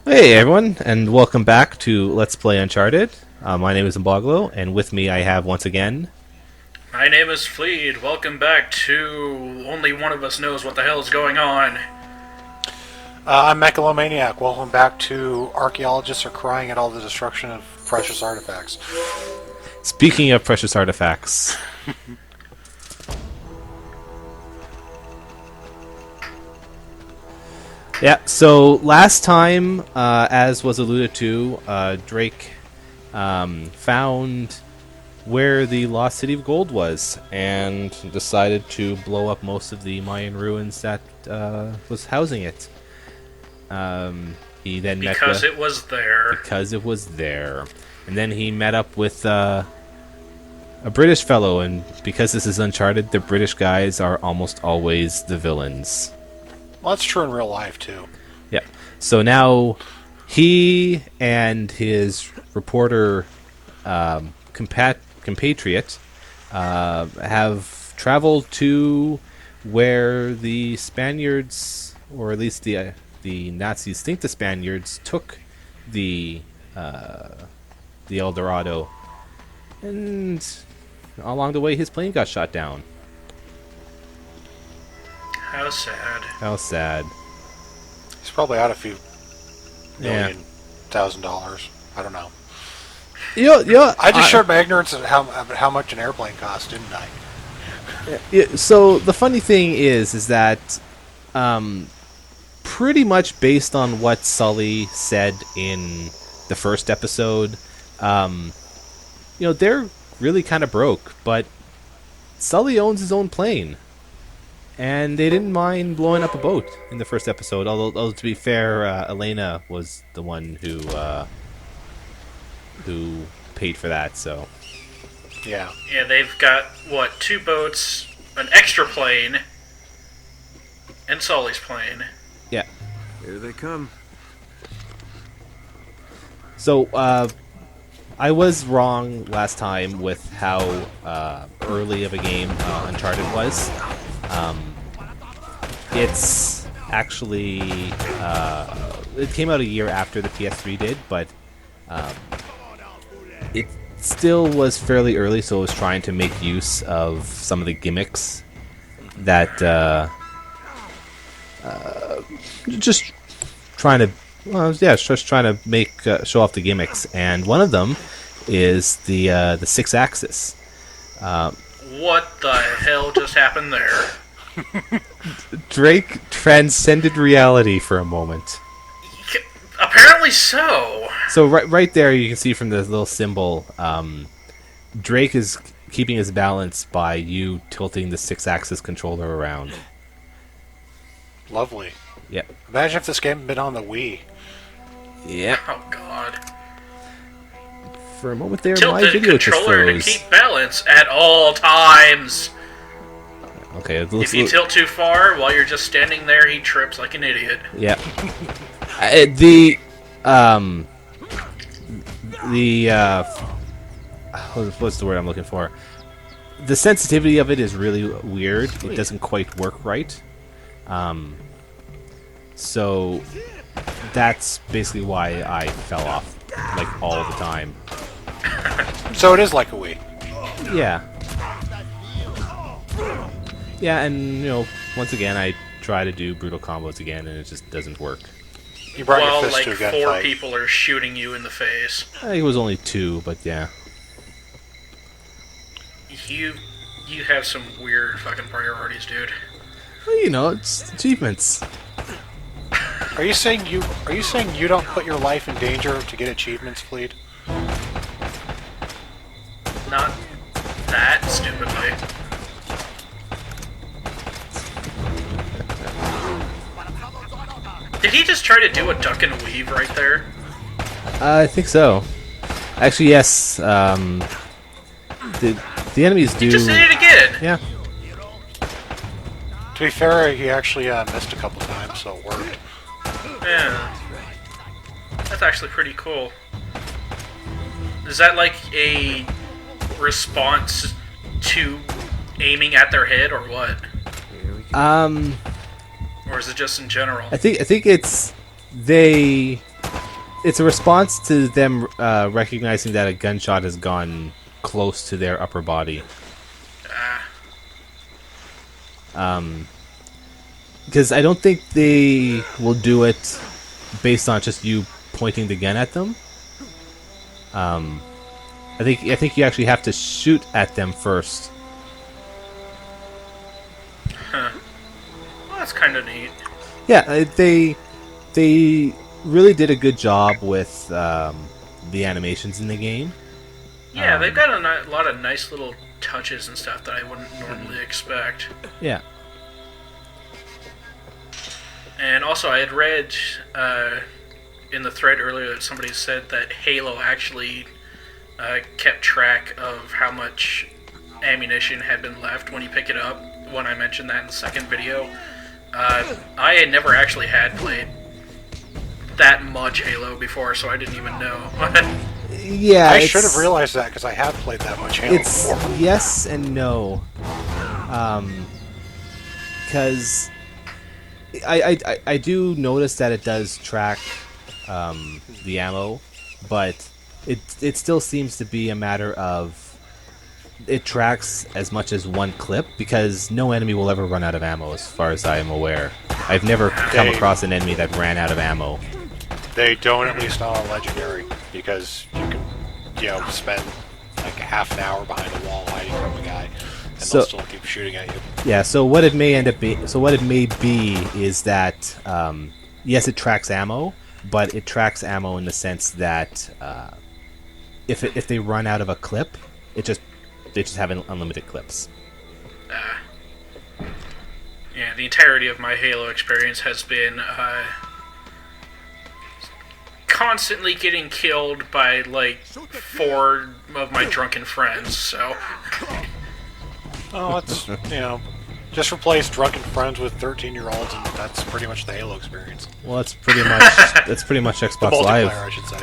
Hey everyone, and welcome back to Let's Play Uncharted. My name is Mboglo, and with me I have once again... My name is Fleed. Welcome back to Only One of Us Knows What the Hell is Going On. I'm Mechalomaniac. Welcome back to Archaeologists Are Crying at All the Destruction of Precious Artifacts. Speaking of precious artifacts... Yeah, so last time, as was alluded to, Drake found where the Lost City of Gold was and decided to blow up most of the Mayan ruins that was housing it. He then because it was there. Because it was there. And then he met up with a British fellow, and because this is Uncharted, the British guys are almost always the villains. Well, that's true in real life, too. Yeah. So now he and his reporter compatriot have traveled to where the Spaniards, or at least the Nazis think the Spaniards, took the El Dorado. And along the way, his plane got shot down. How sad. How sad. He's probably out a few Yeah. $1,000. I don't know. Yeah. I just showed my ignorance of how much an airplane costs, didn't I? Yeah, so the funny thing is that pretty much based on what Sully said in the first episode, they're really kind of broke, but Sully owns his own plane. And they didn't mind blowing up a boat in the first episode, although to be fair, Elena was the one who paid for that, so... Yeah. Yeah, they've got, what, 2 boats, an extra plane, and Sully's plane. Yeah. Here they come. So, I was wrong last time with how early of a game Uncharted was. It's actually it came out a year after the PS3 did, but it still was fairly early, so it was trying to make use of some of the gimmicks that just trying to make show off the gimmicks, and one of them is the 6-axis. What the hell just happened there? Drake transcended reality for a moment. Apparently so. So right there, you can see from the little symbol, Drake is keeping his balance by you tilting the 6-axis controller around. Lovely. Yep. Imagine if this game had been on the Wii. Yep. Oh god. For a moment there, Tilt my the video just controller to froze. keep balance at all times. Okay. If you tilt too far while you're just standing there, he trips like an idiot. Yeah. What's the word I'm looking for? The sensitivity of it is really weird. It doesn't quite work right. So that's basically why I fell off like all the time. So it is like a Wii. Yeah. Yeah, and once again, I try to do brutal combos again, and it just doesn't work. You brought While your fist like to a 4 gunfight. people are shooting you in the face. I think it was only 2, but yeah. You have some weird fucking priorities, dude. Well, it's achievements. Are you saying you don't put your life in danger to get achievements, Fleet? Not that stupidly. Did he just try to do a duck and weave right there? I think so. Actually, yes. The enemies do. He just did it again! Yeah. To be fair, he actually missed a couple times, so it worked. Yeah. That's actually pretty cool. Is that like a response to aiming at their head, or what? Um, Or is it just in general? I think it's they it's a response to them recognizing that a gunshot has gone close to their upper body. Because I don't think they will do it based on just you pointing the gun at them. I think you actually have to shoot at them first. Huh. Well, that's kind of neat. Yeah, they really did a good job with the animations in the game. Yeah, they've got a lot of nice little touches and stuff that I wouldn't normally expect. Yeah. And also, I had read in the thread earlier that somebody said that Halo actually kept track of how much ammunition had been left when you pick it up. When I mentioned that in the second video, I had never actually had played that much Halo before, so I didn't even know. Yeah, I should have realized that because I have played that much Halo it's before. yes and no. Because I do notice that it does track the ammo, but it still seems to be a matter of it tracks as much as one clip, because no enemy will ever run out of ammo as far as I am aware. I've never come across an enemy that ran out of ammo. They don't, at least not on Legendary, because you can, spend like half an hour behind a wall hiding from a guy, and they'll still keep shooting at you. Yeah. So what it may be is that yes, it tracks ammo, but it tracks ammo in the sense that if they run out of a clip, they just have unlimited clips. Yeah, the entirety of my Halo experience has been constantly getting killed by like 4 of my drunken friends, so... Oh, it's, just replace drunken friends with 13-year-olds, and that's pretty much the Halo experience. Well, that's pretty much The Xbox multiplayer, Live. I should say.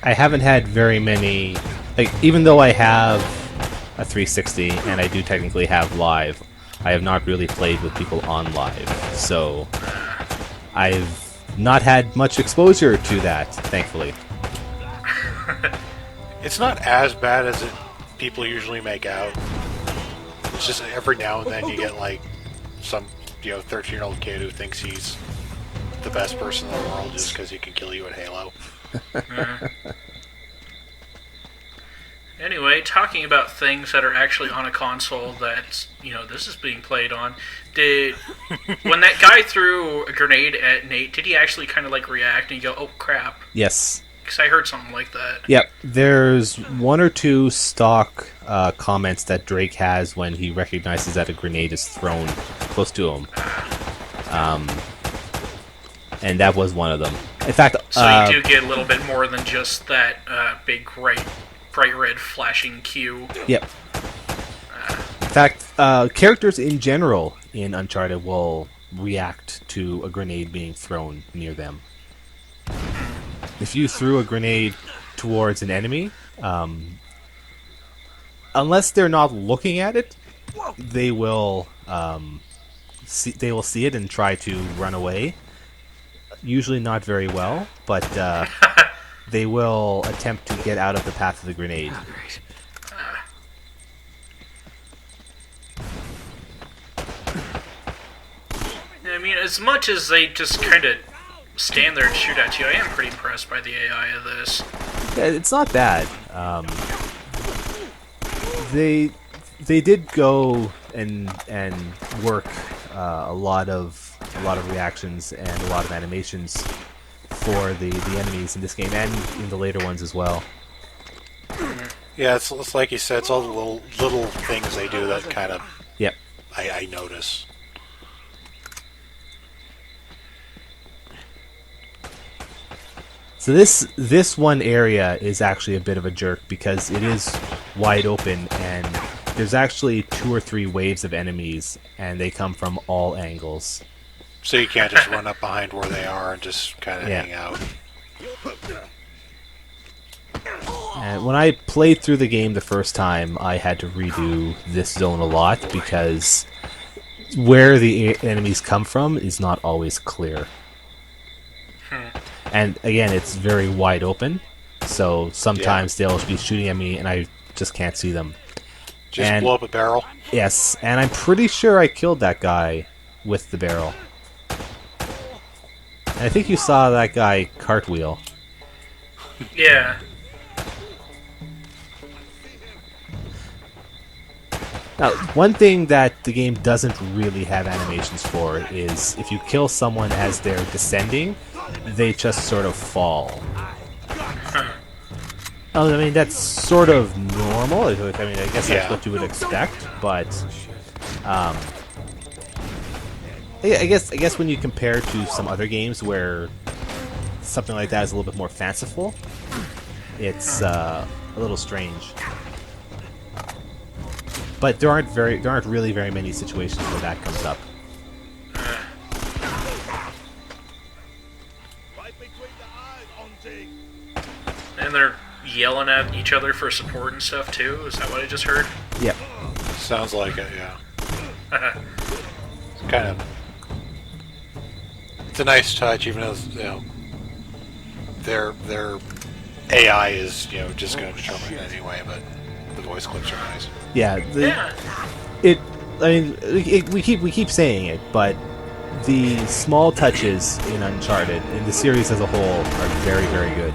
I haven't had very many, like, even though I have a 360 and I do technically have live, I have not really played with people on live, so I've not had much exposure to that, thankfully. It's not as bad as people usually make out. It's just every now and then you get like some 13-year-old kid who thinks he's the best person in the world just because he can kill you at Halo. Anyway, talking about things that are actually on a console that, this is being played on, when that guy threw a grenade at Nate, did he actually kind of like react and you go, oh crap? Yes. Because I heard something like that. Yep. There's 1 or 2 stock comments that Drake has when he recognizes that a grenade is thrown close to him. And that was one of them. In fact, so you do get a little bit more than just that big bright red flashing cue. Yep. In fact, characters in general in Uncharted will react to a grenade being thrown near them. If you threw a grenade towards an enemy, unless they're not looking at it, they will see it and try to run away. Usually not very well, but they will attempt to get out of the path of the grenade. I mean, as much as they just kind of stand there and shoot at you, I am pretty impressed by the AI of this. Yeah, it's not bad. They did go and work a lot of reactions and a lot of animations for the enemies in this game and in the later ones as well. Yeah, it's like you said, it's all the little things they do that kind of Yep. I notice. So this one area is actually a bit of a jerk because it is wide open and there's actually 2 or 3 waves of enemies and they come from all angles. So you can't just run up behind where they are and just kind of hang out. And when I played through the game the first time, I had to redo this zone a lot because where the enemies come from is not always clear. And again, it's very wide open, so sometimes they'll be shooting at me and I just can't see them. Just And blow up a barrel. yes, and I'm pretty sure I killed that guy with the barrel. And I think you saw that guy cartwheel. Yeah. Now, one thing that the game doesn't really have animations for is if you kill someone as they're descending, they just sort of fall. I mean, that's sort of normal. I mean, I guess that's what you would expect, but I guess when you compare to some other games where something like that is a little bit more fanciful, it's a little strange. But there aren't really very many situations where that comes up. And they're yelling at each other for support and stuff too. Is that what I just heard? Yep. Sounds like it, yeah. It's kind of... It's a nice touch, even though, you know, their AI is, you know, just going to determine it anyway, but the voice clips are nice. Yeah. We keep saying it, but the small touches in Uncharted, in the series as a whole, are very, very good.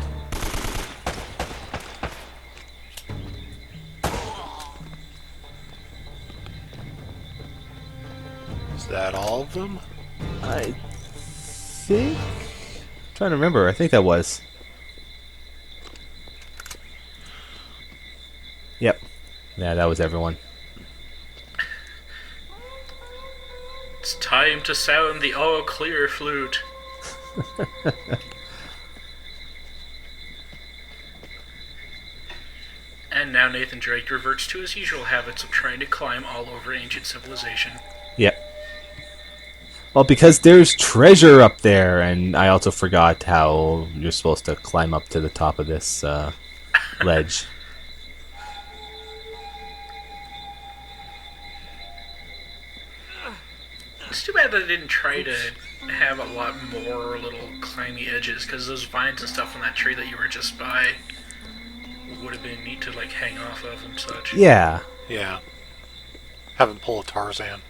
Is that all of them? I think... I'm trying to remember. I think that was. Yep. Yeah, that was everyone. It's time to sound the all clear flute. And now Nathan Drake reverts to his usual habits of trying to climb all over ancient civilization. Yep. Well, because there's treasure up there, and I also forgot how you're supposed to climb up to the top of this ledge. It's too bad that they didn't try to have a lot more little climby edges, because those vines and stuff on that tree that you were just by would have been neat to like hang off of and such. Yeah. Yeah. Have him pull a Tarzan.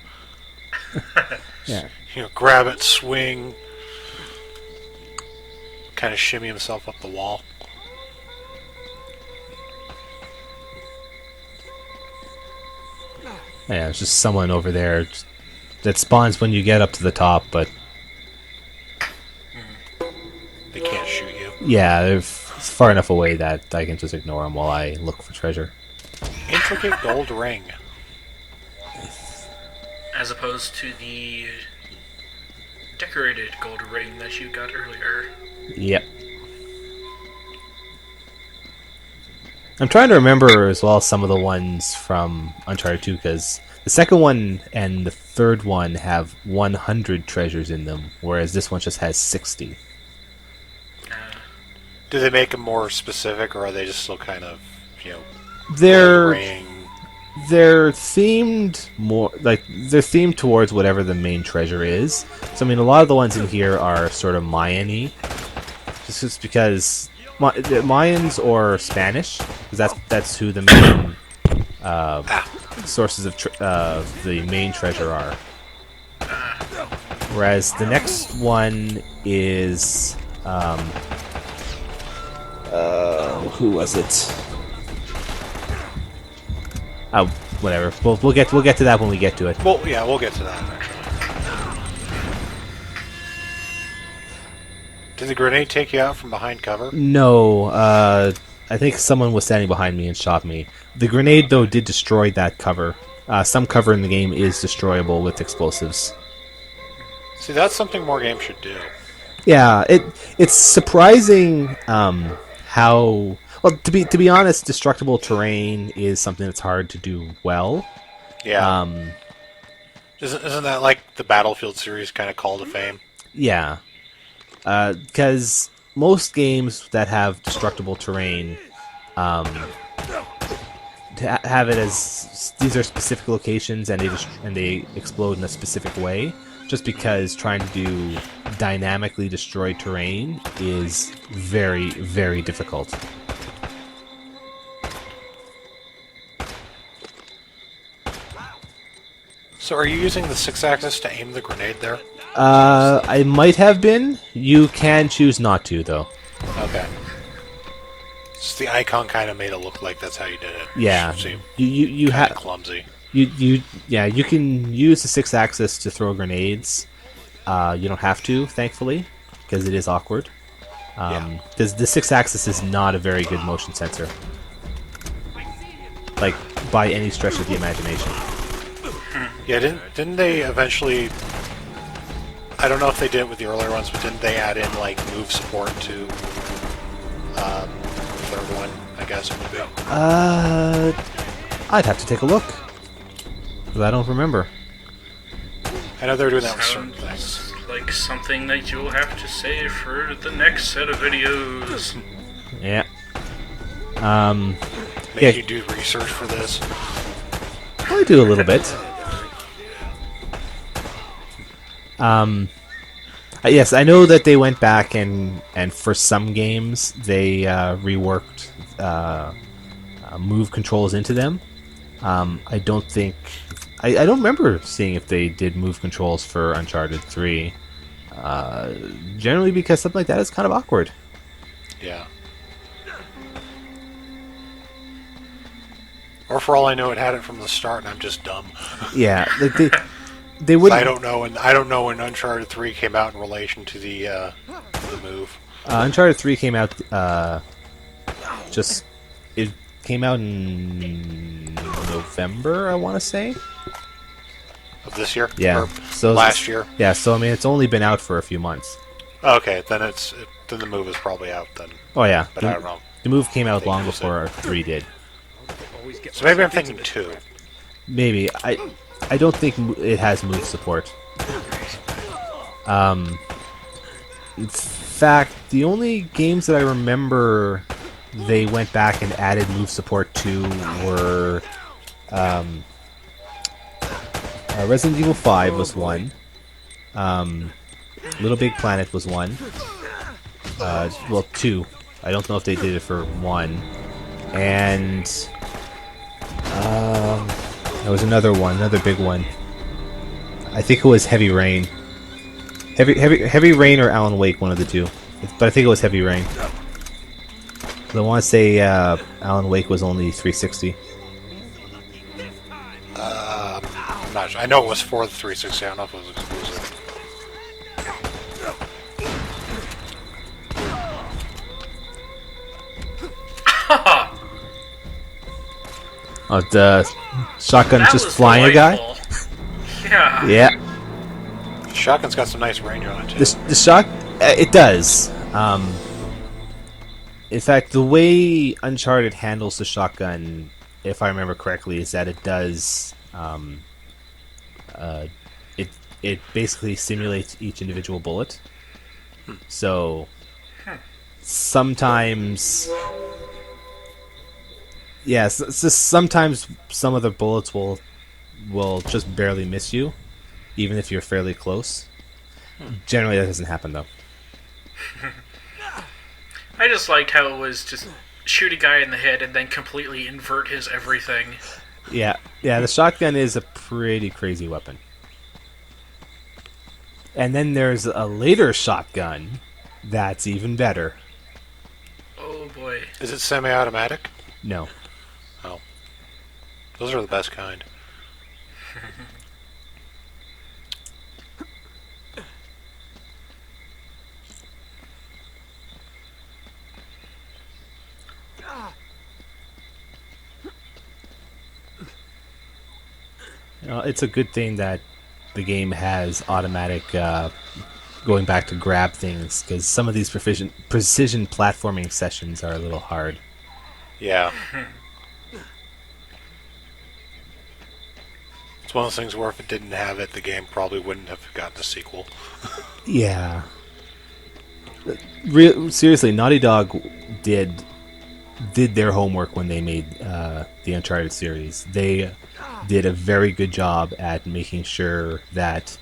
Yeah. You know, grab it, swing, kind of shimmy himself up the wall. Yeah, it's just someone over there that spawns when you get up to the top, but They can't shoot you. yeah, they're far enough away that I can just ignore them while I look for treasure. Intricate gold ring. As opposed to the decorated gold ring that you got earlier. Yep. I'm trying to remember as well some of the ones from Uncharted 2, because the second one and the third one have 100 treasures in them, whereas this one just has 60. Do they make them more specific, or are they just still kind of, you know, They're ring? they're themed more like they're themed towards whatever the main treasure is. So I mean, a lot of the ones in here are sort of Mayan-y, just because Mayans or Spanish, because that's who the main sources of the main treasure are. Whereas the next one is who was it? Oh, whatever. We'll get to that when we get to it. Well, yeah, we'll get to that actually. Did the grenade take you out from behind cover? No, I think someone was standing behind me and shot me. The grenade, though, did destroy that cover. Some cover in the game is destroyable with explosives. See, that's something more games should do. Yeah, it's surprising how well. To be honest, destructible terrain is something that's hard to do well. Yeah. Isn't that like the Battlefield series kind of call to fame? Yeah, because most games that have destructible terrain have it as these are specific locations and they explode in a specific way. Just because trying to do dynamically destroy terrain is very, very difficult. So are you using the 6-axis to aim the grenade there? I might have been. You can choose not to, though. Okay. Just the icon kind of made it look like that's how you did it. Yeah, Seemed you kind have of clumsy. you can use the 6-axis to throw grenades. You don't have to, thankfully, because it is awkward. Because the 6-axis is not a very good motion sensor, like by any stretch of the imagination. Yeah, didn't they eventually? I don't know if they did it with the earlier ones, but didn't they add in like move support to the third one? I guess it would be. I'd have to take a look, because I don't remember. I know they're doing that with certain things. Sounds like something that you'll have to save for the next set of videos. Yeah. Make you do research for this. I do a little bit. Yes, I know that they went back and for some games they reworked move controls into them. I don't think I don't remember seeing if they did move controls for Uncharted 3. Generally, because something like that is kind of awkward. Yeah. Or for all I know, it had it from the start, and I'm just dumb. Yeah, like they would. I don't know when Uncharted 3 came out in relation to the move. Uncharted 3 came out. It came out in November, I want to say. Of this year? Yeah. Or So last year? Yeah. So I mean, it's only been out for a few months. Okay, then then the move is probably out then. Oh yeah. But I don't know. The move came out long use it. before 3 did. So maybe I'm thinking 2. Maybe I don't think it has move support. In fact, the only games that I remember they went back and added move support to were Resident Evil 5 was one. Little Big Planet was one. Well, 2. I don't know if they did it for 1. And there was another one, another big one. I think it was Heavy Rain. Heavy Rain or Alan Wake, one of the two. But I think it was Heavy Rain. I want to say Alan Wake was only 360. I'm not sure. I know it was for the 360. I don't know if it was exclusive. Oh, the shotgun That just was flying a guy? delightful. Yeah. Yeah. Shotgun's got some nice range on it, too. The shot... it does. In fact, the way Uncharted handles the shotgun, if I remember correctly, is that it does... it basically simulates each individual bullet. So... sometimes... Yes, so sometimes some of the bullets will just barely miss you, even if you're fairly close. Generally, that doesn't happen though. I just liked how it was just shoot a guy in the head and then completely invert his everything. Yeah, the shotgun is a pretty crazy weapon. And then there's a later shotgun that's even better. Oh boy. Is it semi-automatic? No. Oh. Those are the best kind. It's a good thing that the game has automatic going back to grab things, because some of these precision platforming sessions are a little hard. Yeah. It's one of those things where if it didn't have it, the game probably wouldn't have gotten a sequel. Yeah. Seriously, Naughty Dog did did their homework when they made the Uncharted series. They did a very good job at making sure that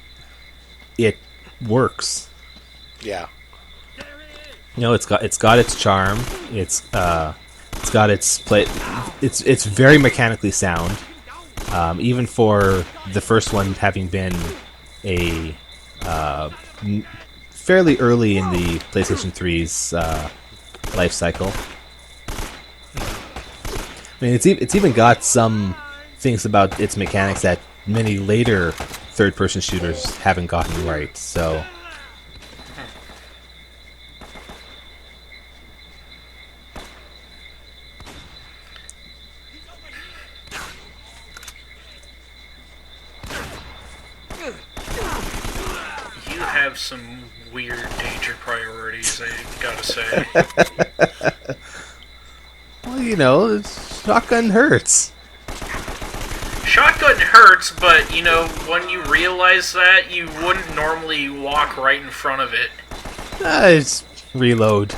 it works. Yeah. You know, it's got its charm. It's got its play. It's very mechanically sound. Even for the first one having been a fairly early in the PlayStation 3's life cycle. I mean, it's even got some things about its mechanics that many later third-person shooters haven't gotten right. So, You have some weird danger priorities, I gotta say. well, you know, shotgun hurts. Shotgun hurts, but, you know, when you realize that, you wouldn't normally walk right in front of it. It's reload.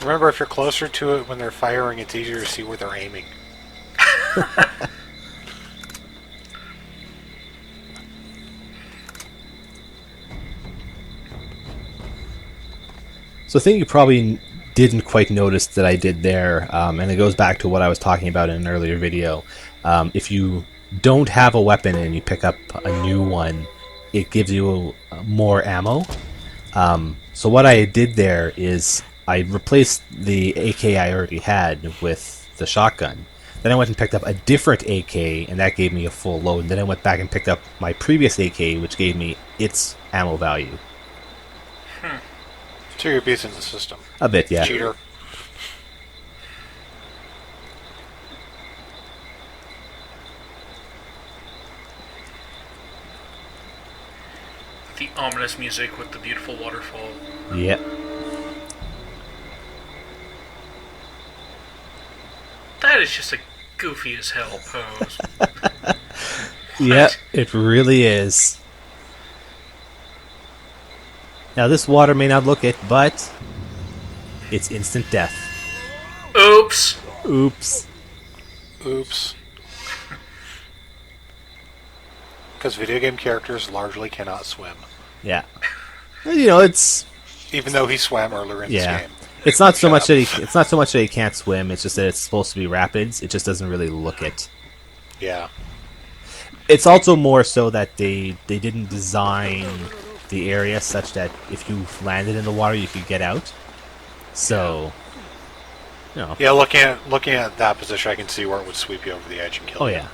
Remember, if you're closer to it when they're firing, it's easier to see where they're aiming. So I think you probably didn't quite notice that I did there, and it goes back to what I was talking about in an earlier video. If you don't have a weapon and you pick up a new one, it gives you more ammo. So what I did there is I replaced the AK I already had with the shotgun. Then I went and picked up a different AK, and that gave me a full load. And then I went back and picked up my previous AK, which gave me its ammo value. So you're abusing the system. A bit, yeah. Cheater. The ominous music with the beautiful waterfall. Yeah. That is just a goofy as hell pose. Yeah, it really is. Now, this water may not look it, but it's instant death. Oops! Oops. Oops. Because video game characters largely cannot swim. Yeah. You know, it's Even though he swam earlier in this game. It's not so Shut much up. that it's not so much that he can't swim. It's just that it's supposed to be rapids. It just doesn't really look it. Yeah. It's also more so that they didn't design the area such that if you landed in the water, you could get out. So, you know. Yeah, looking at that position, I can see where it would sweep you over the edge and kill Oh you. yeah.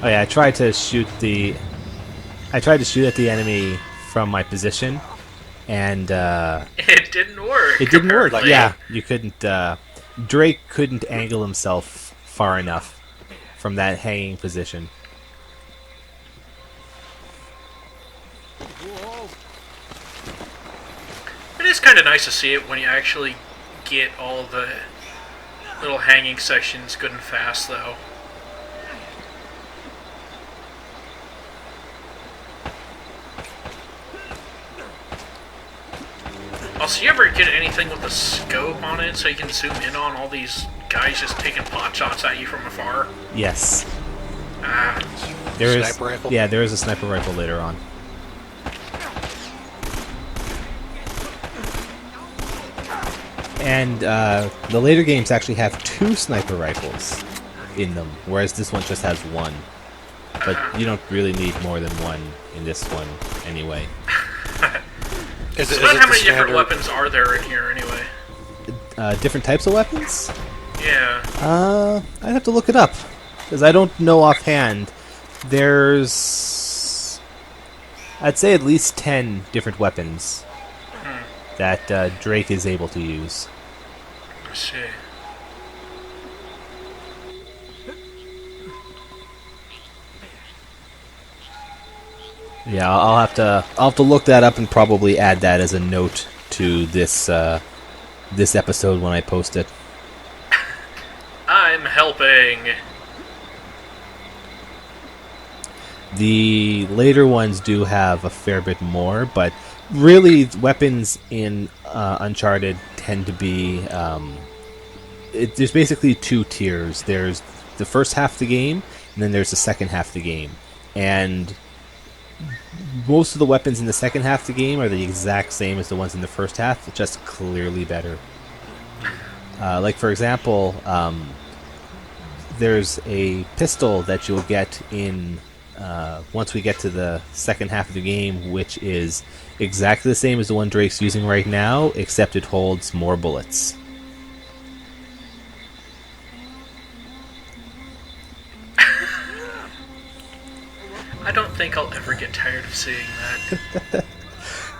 Oh yeah, I tried to shoot at the enemy from my position, and It didn't work. it didn't work. apparently. Yeah, you couldn't. Drake couldn't angle himself far enough from that hanging position. It is kind of nice to see it when you actually get all the little hanging sections good and fast, though. Also, you ever get anything with a scope on it so you can zoom in on all these guys just taking pot shots at you from afar? Yes, Ah, there is. Sniper rifle? Yeah, there is a sniper rifle later on. And the later games actually have 2 sniper rifles in them, whereas this one just has 1. But you don't really need more than 1 in this one, anyway. Is it, so is about it how the many different standard? weapons are there in here, anyway? Different types of weapons? Yeah. I'd have to look it up, because I don't know offhand. There's, I'd say, at least 10 different weapons that Drake is able to use. Let's see. Yeah, I'll have to look that up and probably add that as a note to this this episode when I post it. I'm helping. The later ones do have a fair bit more, but really, weapons in Uncharted tend to be. There's basically two tiers. There's the first half of the game, and then there's the second half of the game. And most of the weapons in the second half of the game are the exact same as the ones in the first half, just clearly better. Like, for example, there's a pistol that you'll get in once we get to the second half of the game, which is exactly the same as the one Drake's using right now, except it holds more bullets. I don't think I'll ever get tired of seeing that.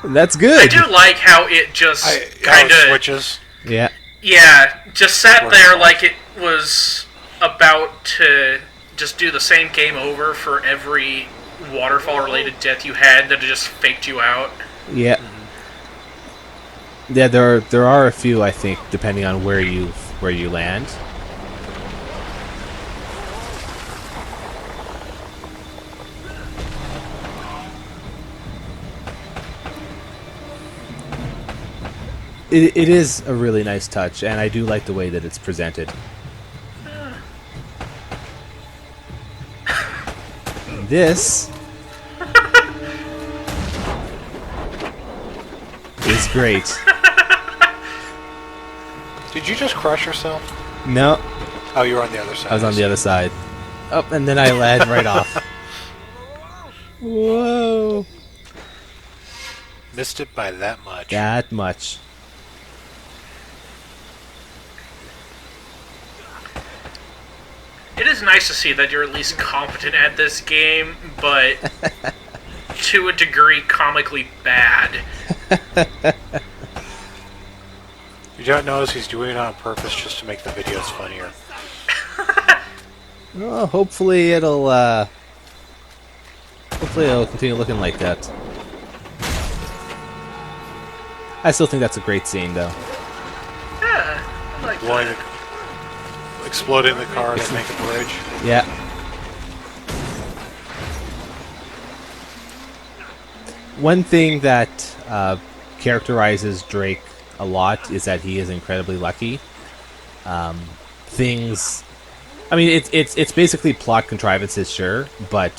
That's good. I do like how it just kind of switches. Yeah. Yeah, just sat there like it was about to just do the same game over for every waterfall-related death you had that it just faked you out. Yeah. Yeah, there are a few, I think, depending on where you land. It is a really nice touch, and I do like the way that it's presented. This is great. Did you just crush yourself? No, Oh, you were on the other side. I was on the other side. Oh, and then I land right off. Whoa. Missed it by that much. That much. It is nice to see that you're at least competent at this game, but to a degree comically bad. You don't notice he's doing it on purpose just to make the videos funnier. Well, hopefully it'll continue looking like that. I still think that's a great scene, though. Yeah, I like Blowing that. exploding the car to make a bridge. Yeah. One thing that characterizes Drake a lot is that he is incredibly lucky. Things, I mean, it's basically plot contrivances, sure, but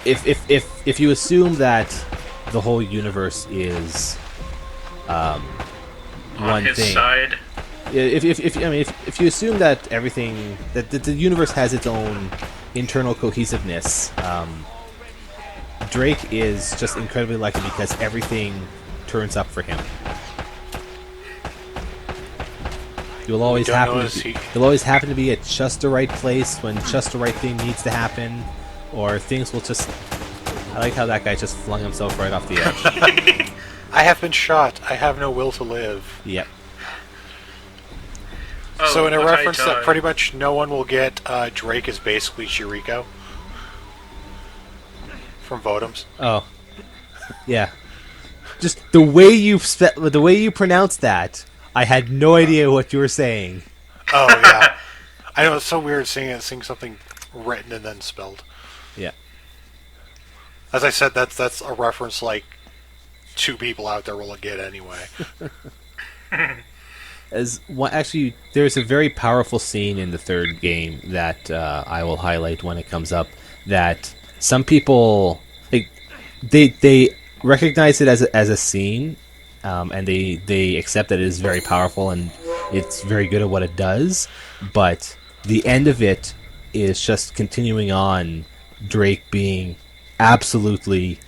if you assume that the whole universe is On one his thing, side. if you assume that everything that the universe has its own internal cohesiveness, Drake is just incredibly lucky because everything turns up for him. You'll always you'll always happen to be at just the right place when just the right thing needs to happen, or things will just. I like how that guy just flung himself right off the edge. I have been shot. I have no will to live. Yep. Oh, So in a but I reference that died. pretty much no one will get, Drake is basically Chirico from Votems. Oh. Yeah. Just the way you pronounce that, I had no idea what you were saying. Oh yeah, I know it's so weird seeing something written and then spelled. Yeah. As I said, that's a reference like two people out there will get anyway. Actually, there's a very powerful scene in the third game that I will highlight when it comes up. That some people they recognize it as a scene, and they accept that it is very powerful and it's very good at what it does. But the end of it is just continuing on Drake being absolutely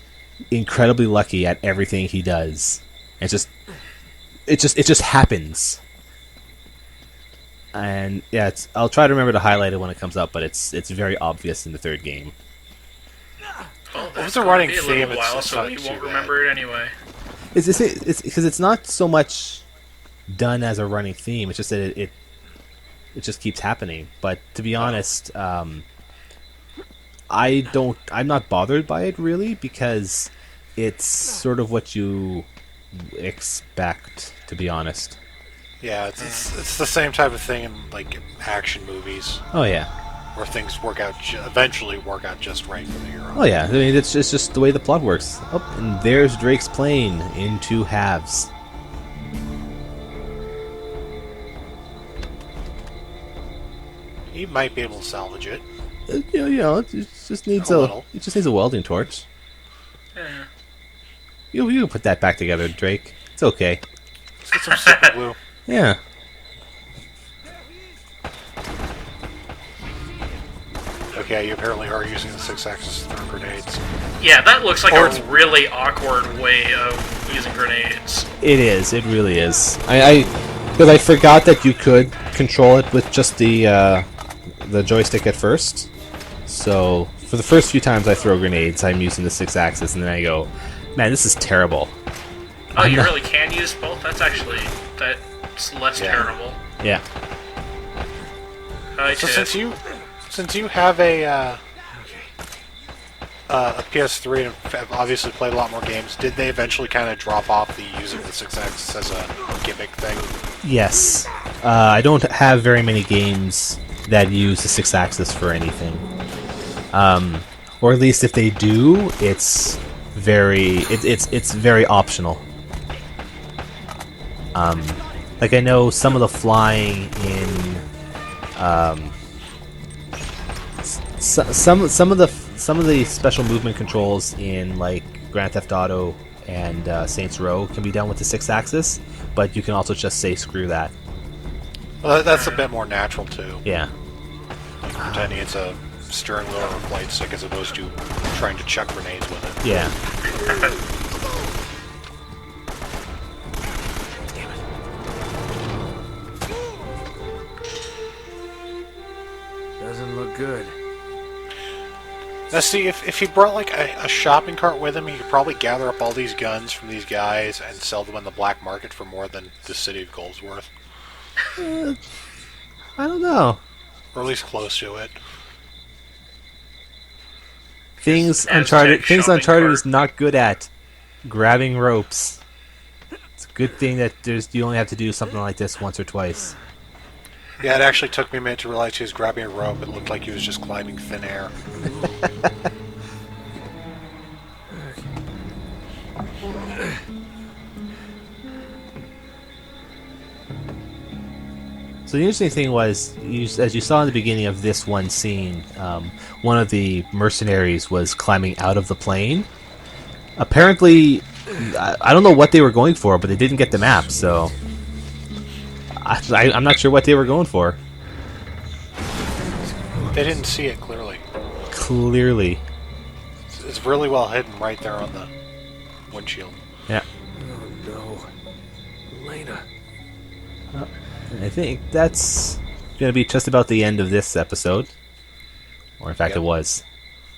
incredibly lucky at everything he does. It just happens. And yeah, I'll try to remember to highlight it when it comes up, but it's very obvious in the third game. Well, If that's it's a gonna running be a theme, little while, it's so not we too won't bad. remember it anyway. It's because it's not so much done as a running theme. It's just that it just keeps happening. But to be honest, I'm not bothered by it really because it's sort of what you expect, to be honest. Yeah, it's the same type of thing in like action movies Oh yeah, where things eventually work out just right for the hero. oh yeah. I mean, it's just the way the plot works. Oh, and there's Drake's plane in two halves. He might be able to salvage it. It just needs A little. it just needs a welding torch. Yeah. You can put that back together, Drake. It's okay. Let's get some super glue. Yeah. Okay, you apparently are using the 6-axis to throw grenades. Yeah, that looks like Or a it's- really awkward way of using grenades. It is. It really is. Because I forgot that you could control it with just the joystick at first. So for the first few times I throw grenades, I'm using the 6-axis, and then I go, "Man, this is terrible." Oh, you not- really can use both? That's less Yeah. terrible. Yeah. Hi, So Tiff. since you have a PS3 and have obviously played a lot more games, did they eventually kind of drop off the using the 6-axis as a gimmick thing? Yes. I don't have very many games that use the 6-axis for anything. Or at least if they do, it's very optional. Like I know some of the flying in some of the special movement controls in like Grand Theft Auto and Saints Row can be done with the 6-axis, but you can also just say screw that. Well, that's a bit more natural too. Yeah. Pretending it's a steering wheel or a flight stick as opposed to trying to chuck grenades with it. Yeah. Doesn't look good. Now see, if he brought like a shopping cart with him, he could probably gather up all these guns from these guys and sell them on the black market for more than the city of Gold's worth. I don't know. Or at least close to it. Things Aztec Uncharted shopping Uncharted cart. is not good at grabbing ropes. It's a good thing that you only have to do something like this once or twice. Yeah, it actually took me a minute to realize he was grabbing a rope. It looked like he was just climbing thin air. So the interesting thing was, as you saw in the beginning of this one scene, one of the mercenaries was climbing out of the plane. Apparently, I don't know what they were going for, but they didn't get the map, so I'm not sure what they were going for. They didn't see it clearly. Clearly. It's really well hidden right there on the windshield. Yeah. Oh no. Lena. I think that's going to be just about the end of this episode. Or in fact, Yep. it was.